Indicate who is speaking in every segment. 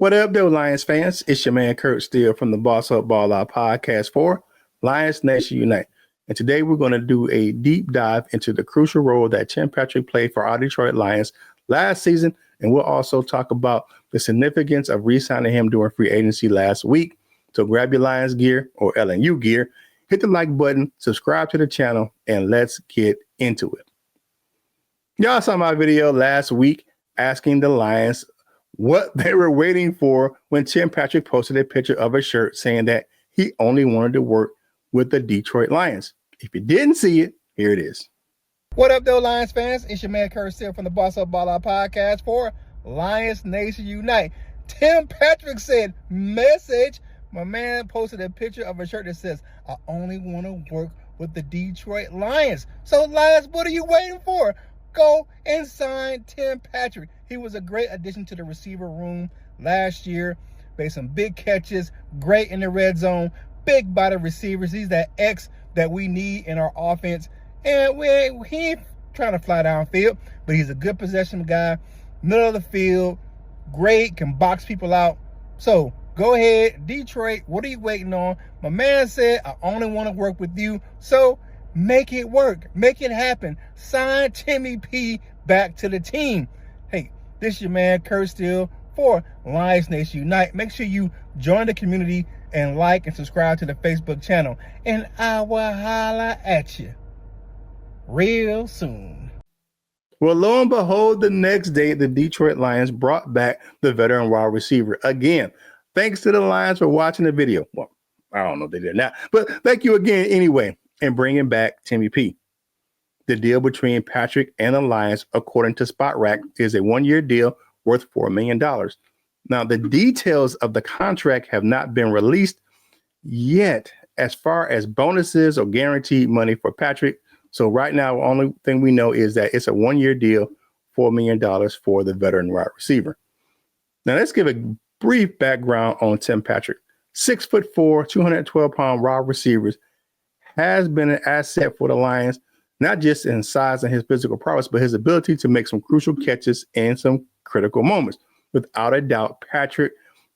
Speaker 1: What up, though, Lions fans? It's your man, Curt Steele from the Boss Up Ball Out podcast for Lions Nation Unite. And today we're going to do a deep dive into the crucial role that Tim Patrick played for our Detroit Lions last season. And we'll also talk about the significance of re-signing him during free agency last week. So grab your Lions gear or LNU gear, hit the like button, subscribe to the channel, and let's get into it. Y'all saw my video last week asking the Lions what they were waiting for when Tim Patrick posted a picture of a shirt saying that he only wanted to work with the Detroit Lions. If you didn't see it, here it is. What up, though, Lions fans? It's your man, Curt Steele from the Boss Up Ball Out podcast for Lions Nation Unite. Tim Patrick said, message. My man posted a picture of a shirt that says, I only want to work with the Detroit Lions. So, Lions, what are you waiting for? Go and sign Tim Patrick. He was a great addition to the receiver room last year. Made some big catches, great in the red zone, big body receivers. He's that X that we need in our offense. And he ain't trying to fly downfield, but he's a good possession guy, middle of the field, great, can box people out. So go ahead, Detroit, what are you waiting on? My man said, I only want to work with you. So make it work. Make it happen. Sign Timmy P back to the team. Hey, this is your man, Curt Steele for Lions Nation Unite. Make sure you join the community and like and subscribe to the Facebook channel. And I will holla at you real soon. Well, lo and behold, the next day, the Detroit Lions brought back the veteran wide receiver again. Thanks to the Lions for watching the video. Well, I don't know if they did now, but thank you again anyway. And bringing back Timmy P. The deal between Patrick and the Lions, according to Spot Rack, is a one-year deal worth $4 million. Now, the details of the contract have not been released yet as far as bonuses or guaranteed money for Patrick. So right now, the only thing we know is that it's a one-year deal, $4 million for the veteran wide receiver. Now, let's give a brief background on Tim Patrick. 6'4", 212-pound wide receivers has been an asset for the Lions, not just in size and his physical prowess, but his ability to make some crucial catches in some critical moments. Without a doubt, Patrick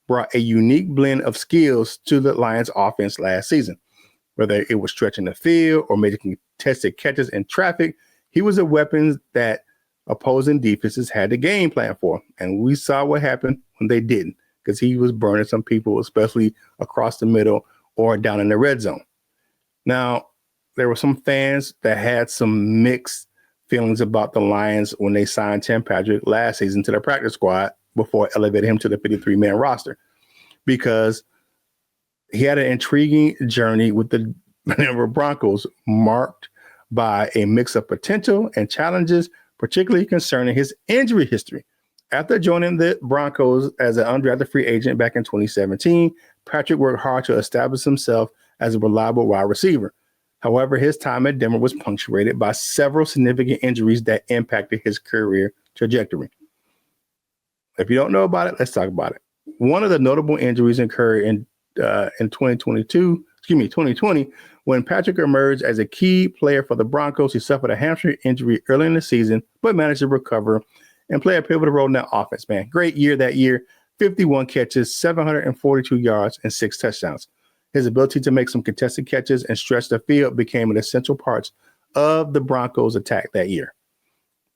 Speaker 1: brought a unique blend of skills to the Lions offense last season. Whether it was stretching the field or making contested catches in traffic, he was a weapon that opposing defenses had to game plan for. And we saw what happened when they didn't, because he was burning some people, especially across the middle or down in the red zone. Now, there were some fans that had some mixed feelings about the Lions when they signed Tim Patrick last season to the practice squad before elevating him to the 53-man roster, because he had an intriguing journey with the Denver Broncos marked by a mix of potential and challenges, particularly concerning his injury history. After joining the Broncos as an undrafted free agent back in 2017, Patrick worked hard to establish himself as a reliable wide receiver. However, his time at Denver was punctuated by several significant injuries that impacted his career trajectory. If you don't know about it, let's talk about it. One of the notable injuries occurred in 2020, when Patrick emerged as a key player for the Broncos. He suffered a hamstring injury early in the season, but managed to recover and play a pivotal role in that offense, man. Great year that year, 51 catches, 742 yards, and 6 touchdowns. His ability to make some contested catches and stretch the field became an essential part of the Broncos' attack that year.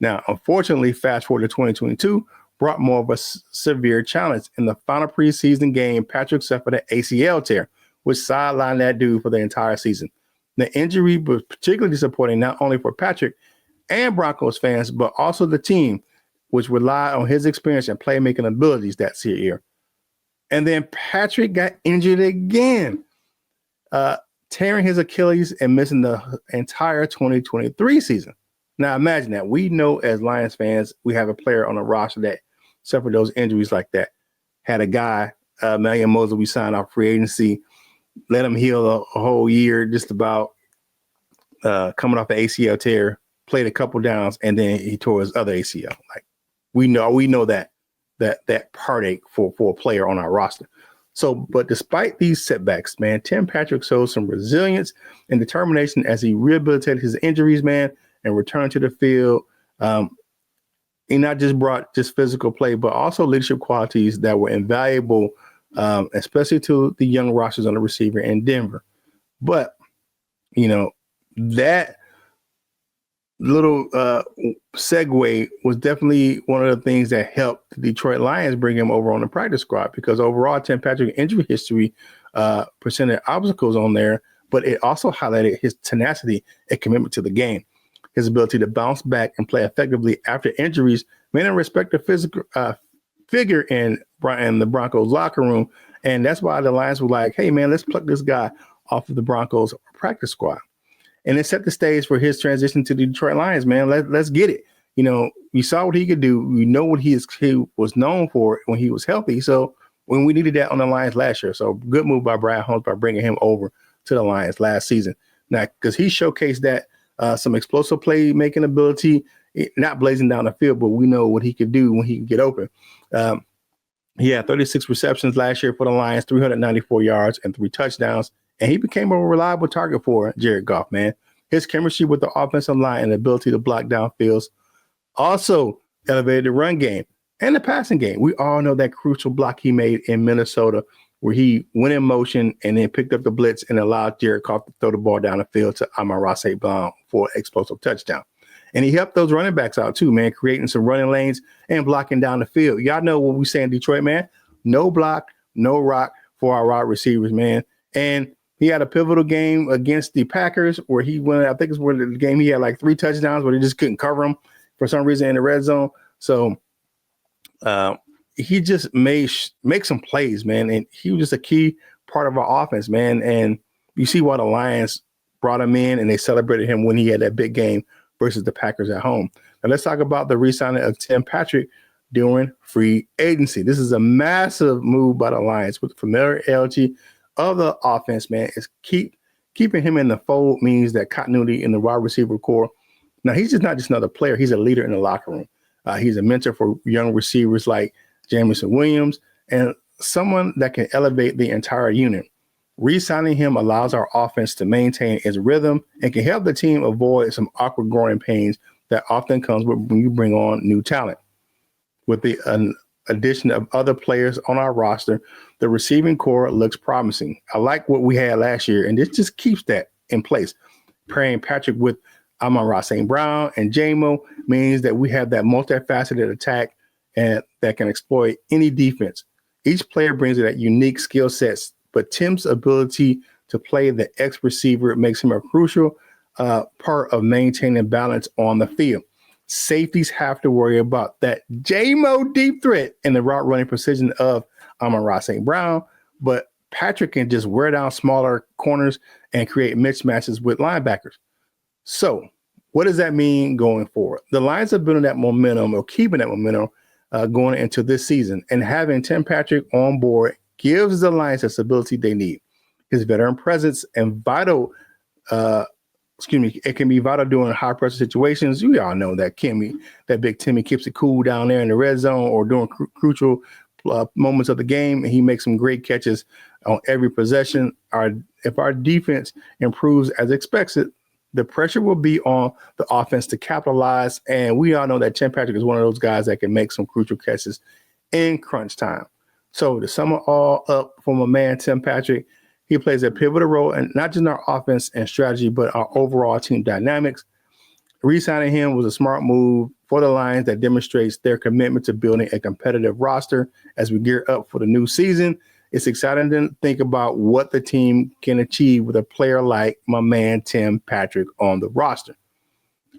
Speaker 1: Now, unfortunately, fast forward to 2022, brought more of a severe challenge. In the final preseason game, Patrick suffered an ACL tear, which sidelined that dude for the entire season. The injury was particularly disappointing not only for Patrick and Broncos fans, but also the team, which relied on his experience and playmaking abilities that year. And then Patrick got injured again, tearing his Achilles and missing the entire 2023 season. Now imagine that. We know as Lions fans, we have a player on the roster that suffered those injuries like that. Had a guy, Emmanuel Mosley, we signed off free agency, let him heal a whole year, just about coming off the ACL tear, played a couple downs, and then he tore his other ACL. Like we know that heartache for a player on our roster. So, but despite these setbacks, man, Tim Patrick showed some resilience and determination as he rehabilitated his injuries, man, and returned to the field. he not just brought just physical play, but also leadership qualities that were invaluable, especially to the young rosters on the receiver in Denver. But, that little segue was definitely one of the things that helped the Detroit Lions bring him over on the practice squad, because overall Tim Patrick injury history presented obstacles on there, but it also highlighted his tenacity and commitment to the game. His ability to bounce back and play effectively after injuries made him respect the physical figure in the Broncos locker room. And that's why the Lions were like, hey, man, let's pluck this guy off of the Broncos practice squad. And it set the stage for his transition to the Detroit Lions, man. Let's get it. We saw what he could do. We know what he was known for when he was healthy. So when we needed that on the Lions last year. So good move by Brad Holmes by bringing him over to the Lions last season. Now, because he showcased that some explosive play making ability, not blazing down the field, but we know what he could do when he can get open. He had 36 receptions last year for the Lions, 394 yards and 3 touchdowns. And he became a reliable target for Jared Goff, man. His chemistry with the offensive line and ability to block downfields also elevated the run game and the passing game. We all know that crucial block he made in Minnesota, where he went in motion and then picked up the blitz and allowed Jared Goff to throw the ball down the field to Amon-Ra St. Brown for an explosive touchdown. And he helped those running backs out too, man, creating some running lanes and blocking down the field. Y'all know what we say in Detroit, man. No block, no rock for our wide receivers, man. And he had a pivotal game against the Packers where he went, I think it's where the game he had like 3 touchdowns, but he just couldn't cover them for some reason in the red zone. So he just make some plays, man. And he was just a key part of our offense, man. And you see why the Lions brought him in and they celebrated him when he had that big game versus the Packers at home. Now let's talk about the re-signing of Tim Patrick during free agency. This is a massive move by the Lions with familiarity of the offense, man. Is keeping him in the fold means that continuity in the wide receiver core. Now, he's just not just another player. He's a leader in the locker room. He's a mentor for young receivers like Jamison Williams and someone that can elevate the entire unit. Re-signing him allows our offense to maintain its rhythm and can help the team avoid some awkward growing pains that often comes when you bring on new talent. With the addition of other players on our roster, the receiving core looks promising. I like what we had last year, and this just keeps that in place. Pairing Patrick with Amon-Ra St. Brown and JMO means that we have that multifaceted attack and that can exploit any defense. Each player brings that unique skill sets, but Tim's ability to play the X receiver makes him a crucial part of maintaining balance on the field. Safeties have to worry about that JMO deep threat and the route running precision of Amon-Ra St. Brown, but Patrick can just wear down smaller corners and create mismatches with linebackers. So what does that mean going forward? The Lions are building that momentum or keeping that momentum going into this season, and having Tim Patrick on board gives the Lions the stability they need. His veteran presence and it can be vital during high pressure situations. You all know that Big Timmy keeps it cool down there in the red zone or during crucial moments of the game. And he makes some great catches on every possession. If our defense improves as expected, the pressure will be on the offense to capitalize. And we all know that Tim Patrick is one of those guys that can make some crucial catches in crunch time. So to sum it all up for my man, Tim Patrick, he plays a pivotal role in not just our offense and strategy, but our overall team dynamics. Re-signing him was a smart move for the Lions that demonstrates their commitment to building a competitive roster as we gear up for the new season. It's exciting to think about what the team can achieve with a player like my man Tim Patrick on the roster.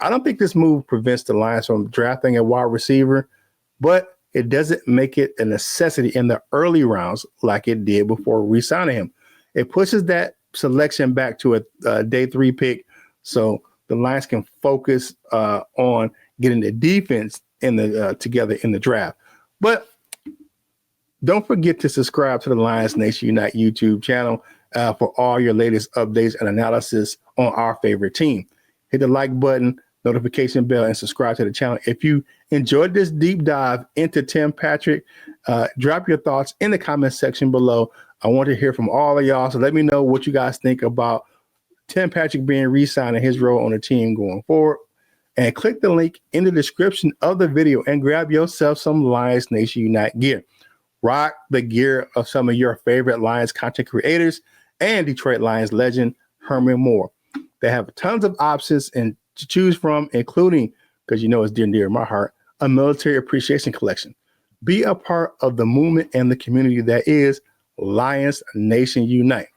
Speaker 1: I don't think this move prevents the Lions from drafting a wide receiver, but it doesn't make it a necessity in the early rounds like it did before re-signing him. It pushes that selection back to a day 3 pick, so the Lions can focus on getting the defense together in the draft. But don't forget to subscribe to the Lions Nation Unite YouTube channel for all your latest updates and analysis on our favorite team. Hit the like button, notification bell, and subscribe to the channel. If you enjoyed this deep dive into Tim Patrick, drop your thoughts in the comment section below. I want to hear from all of y'all, so let me know what you guys think about Tim Patrick being re-signed and his role on the team going forward. and click the link in the description of the video and grab yourself some Lions Nation Unite gear. Rock the gear of some of your favorite Lions content creators and Detroit Lions legend Herman Moore. They have tons of options and to choose from, including, because you know it's dear and dear to my heart, a military appreciation collection. Be a part of the movement and the community that is Lions Nation Unite.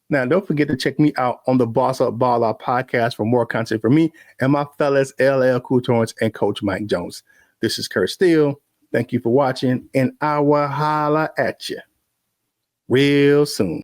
Speaker 1: Now, don't forget to check me out on the Boss Up Ball Out podcast for more content from me and my fellas LL Cool Torrance and Coach Mike Jones. This is Curt Steele. Thank you for watching, and I will holla at you real soon.